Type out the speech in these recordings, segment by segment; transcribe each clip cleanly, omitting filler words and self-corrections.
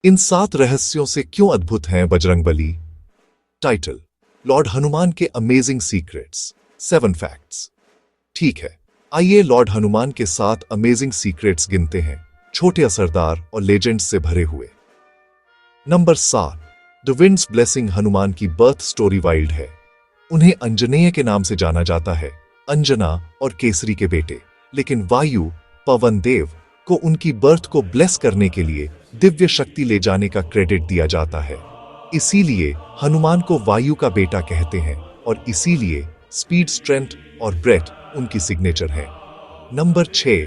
इन 7 रहस्यों से क्यों अद्भुत हैं बजरंगबली? टाइटल: लॉर्ड हनुमान के अमेजिंग सीक्रेट्स 7 फैक्ट्स। ठीक है, आइए लॉर्ड हनुमान के 7 अमेजिंग सीक्रेट्स गिनते हैं, छोटे, असरदार और लेजेंड्स से भरे हुए। Number 7, the winds blessing. Hanuman की बर्थ स्टोरी वाइल्ड है। उन्हें अंजनेय के नाम से जाना जाता है, अंजना और केसरी के बेटे। लेकिन वायु, पवन देव को उनकी बर्थ को ब्लेस करने के लिए दिव्य शक्ति ले जाने का क्रेडिट दिया जाता है। इसीलिए हनुमान को वायु का बेटा कहते हैं और इसीलिए स्पीड, स्ट्रेंथ और ब्रेथ उनकी सिग्नेचर है। नंबर 6,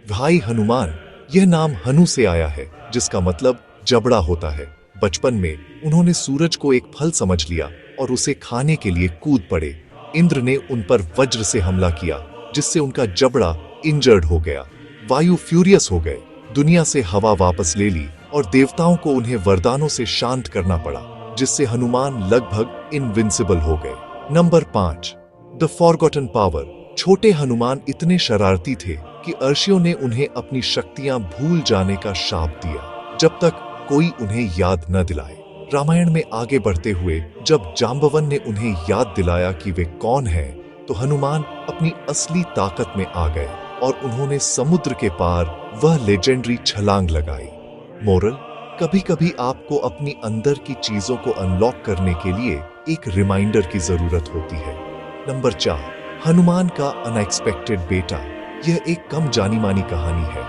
भाई हनुमान। यह नाम हनु से आया है, जिसका मतलब जबड़ा होता है। बचपन में उन्होंने सूरज को एक फल समझ लिया और उसे खाने के लिए कूद पड़े। इंद्र ने उन पर वज्र से हमला किया, जिससे उनका जबड़ा इंजर्ड हो गया। वायु फ्यूरियस हो गए, दुनिया से हवा वापस ले ली और देवताओं को उन्हें वरदानों से शांत करना पड़ा, जिससे हनुमान लगभग इनविंसिबल हो गए। Number 5, the forgotten power. छोटे हनुमान इतने शरारती थे कि अर्षियों ने उन्हें अपनी शक्तियां भूल जाने का शाप दिया, जब तक कोई उन्हें याद न दिलाए। रामायण में आगे बढ़ते हुए जब जांबवन ने उन्हें याद दिलाया कि वे कौन हैं, तो हनुमान अपनी असली ताकत में आ गए और उन्होंने समुद्र के पार वह लेजेंडरी छलांग लगाई। मोरल: कभी कभी आपको अपनी अंदर की चीजों को अनलॉक करने के लिए एक रिमाइंडर की जरूरत होती है। नंबर 4, हनुमान का अनएक्सपेक्टेड बेटा। यह एक कम जानी मानी कहानी है,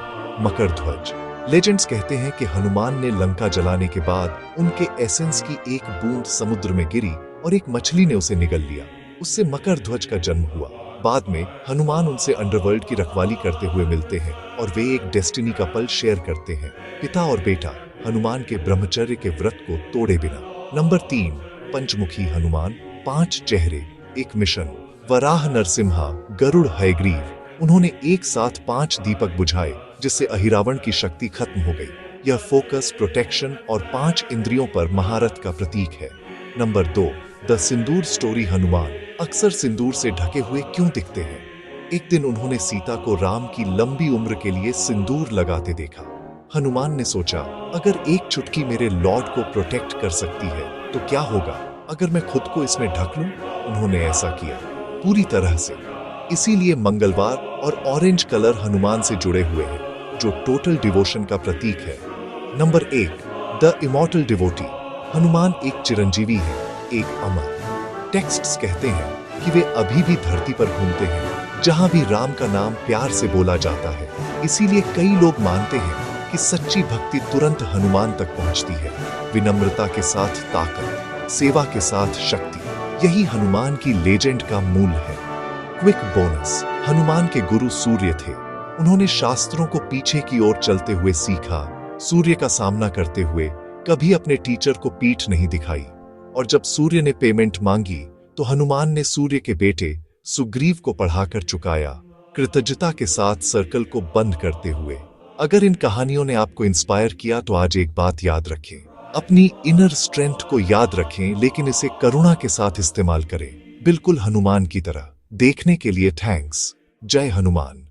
मकरध्वज। लेजेंड्स कहते हैं कि हनुमान ने लंका जलाने के बाद उनके एसेंस की एक बूंद समुद्र में गिरी और एक मछली ने उसे निगल लिया। उससे मकरध्वज का जन्म हुआ। बाद में हनुमान उनसे अंडरवर्ल्ड की रखवाली करते हुए मिलते हैं और वे एक डेस्टिनी का पल शेयर करते हैं, पिता और बेटा, हनुमान के ब्रह्मचर्य के व्रत को तोड़े बिना। नंबर 3, पंचमुखी हनुमान। 5 चेहरे, एक मिशन। वराह नरसिम्हा, गरुड़, हयग्रीव। उन्होंने एक साथ 5 दीपक बुझाए, जिससे अहिरावण की शक्ति खत्म हो गई। यह फोकस, प्रोटेक्शन और 5 इंद्रियों पर महारत का प्रतीक है। Number 2, the Sindoor story. Hanuman अक्सर सिंदूर से ढके हुए क्यों दिखते हैं? एक दिन उन्होंने सीता को राम की लंबी उम्र के लिए सिंदूर लगाते देखा। हनुमान ने सोचा, अगर एक चुटकी मेरे लॉर्ड को प्रोटेक्ट कर सकती है, तो क्या होगा अगर मैं खुद को इसमें ढक लूं? उन्होंने ऐसा किया, पूरी तरह से। इसीलिए मंगलवार और ऑरेंज कलर हनुमान से जुड़े हुए हैं, जो टोटल डिवोशन का प्रतीक है। Number 1, the immortal devotee. Hanuman एक चिरंजीवी है, एक अमर। टेक्स्ट्स कहते हैं कि वे अभी भी धरती पर घूमते हैं, जहां भी राम का नाम प्यार से बोला जाता है। इसीलिए कई लोग मानते हैं कि सच्ची भक्ति तुरंत हनुमान तक पहुंचती है। विनम्रता के साथ ताकत, सेवा के साथ शक्ति, यही हनुमान की लेजेंड का मूल है। क्विक बोनस: हनुमान के गुरु सूर्य थे। उन्होंने शास्त्रों को पीछे की ओर चलते हुए सीखा। सूर्य का सामना करते हुए कभी अपने टीचर को पीठ नहीं दिखाई। और जब सूर्य ने पेमेंट मांगी, तो हनुमान ने सूर्य के बेटे सुग्रीव को पढ़ाकर चुकाया, कृतज्ञता के साथ सर्कल को बंद करते हुए। अगर इन कहानियों ने आपको इंस्पायर किया, तो आज एक बात याद रखें, अपनी इनर स्ट्रेंथ को याद रखें, लेकिन इसे करुणा के साथ इस्तेमाल करें, बिल्कुल हनुमान की तरह। देखने के लिए थैंक्स। जय हनुमान।